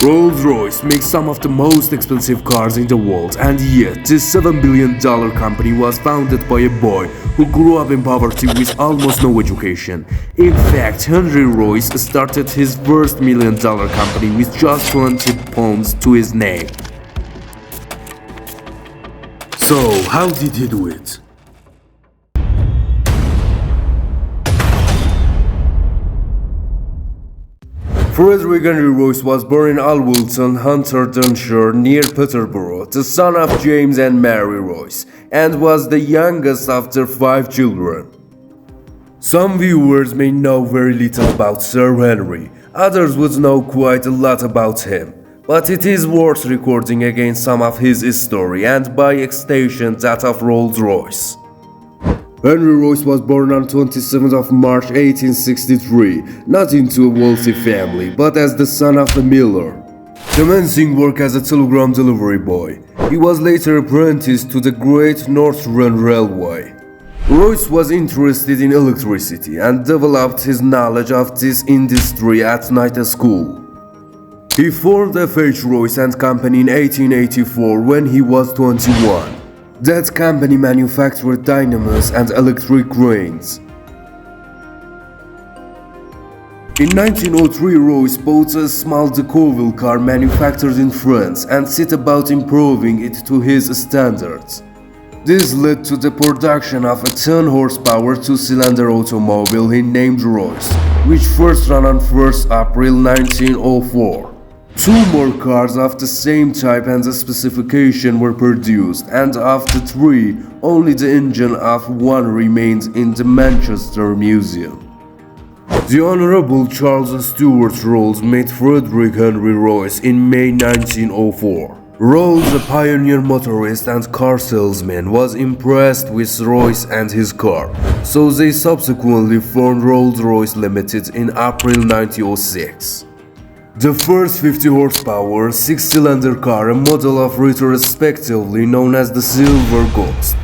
Rolls Royce makes some of the most expensive cars in the world, and yet this $7 billion company was founded by a boy who grew up in poverty with almost no education. In fact, Henry Royce started his first $1 million company with just 20 pounds to his name. So, how did he do it? Frederick Henry Royce was born in Alwilton, Huntingdonshire, near Peterborough, the son of James and Mary Royce, and was the youngest of their 5 children. Some viewers may know very little about Sir Henry, others would know quite a lot about him, but it is worth recording again some of his history and by extension that of Rolls Royce. Henry Royce was born on 27th of March 1863, not into a wealthy family, but as the son of a miller. Commencing work as a telegram delivery boy, he was later apprenticed to the Great Northern Railway. Royce was interested in electricity and developed his knowledge of this industry at night at school. He formed F.H. Royce and Company in 1884 when he was 21. That company manufactured dynamos and electric cranes. In 1903, Royce bought a small Decauville car manufactured in France and set about improving it to his standards. This led to the production of a 10-horsepower 2-cylinder automobile he named Royce, which first ran on 1st April 1904. 2 more cars of the same type and the specification were produced, and of the 3, only the engine of one remains in the Manchester Museum. The Honorable Charles Stuart Rolls met Frederick Henry Royce in May 1904. Rolls, a pioneer motorist and car salesman, was impressed with Royce and his car, so they subsequently formed Rolls-Royce Limited in April 1906. The first 50 horsepower 6-cylinder car, a model of retrospectively known as the Silver Ghost,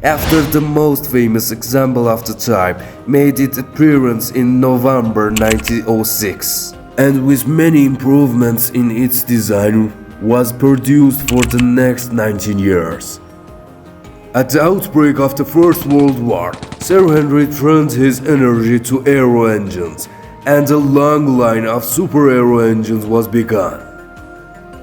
after the most famous example of the type, made its appearance in November 1906, and with many improvements in its design was produced for the next 19 years. At the outbreak of the First World War, Sir Henry turned his energy to aero engines, and a long line of super aero engines was begun.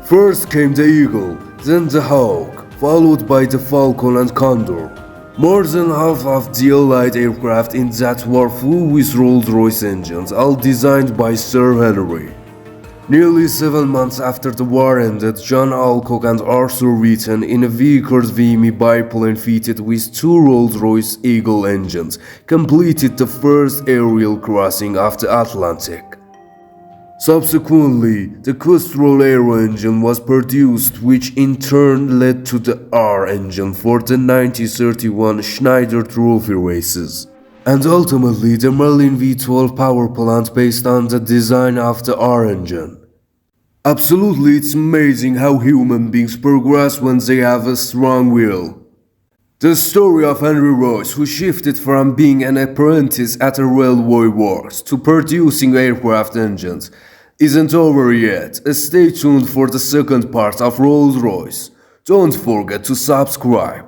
First came the Eagle, then the Hawk, followed by the Falcon and Condor. More than half of the Allied aircraft in that war flew with Rolls-Royce engines, all designed by Sir Henry. Nearly 7 months after the war ended, John Alcock and Arthur Wheaton, in a Vickers VME biplane fitted with 2 Rolls-Royce Eagle engines, completed the first aerial crossing of the Atlantic. Subsequently, the Kestrel Aero engine was produced, which in turn led to the R engine for the 1931 Schneider Trophy races, and ultimately the Merlin V12 power plant based on the design of the R engine. Absolutely, it's amazing how human beings progress when they have a strong will. The story of Henry Royce, who shifted from being an apprentice at a railway works to producing aircraft engines, isn't over yet. Stay tuned for the second part of Rolls Royce. Don't forget to subscribe.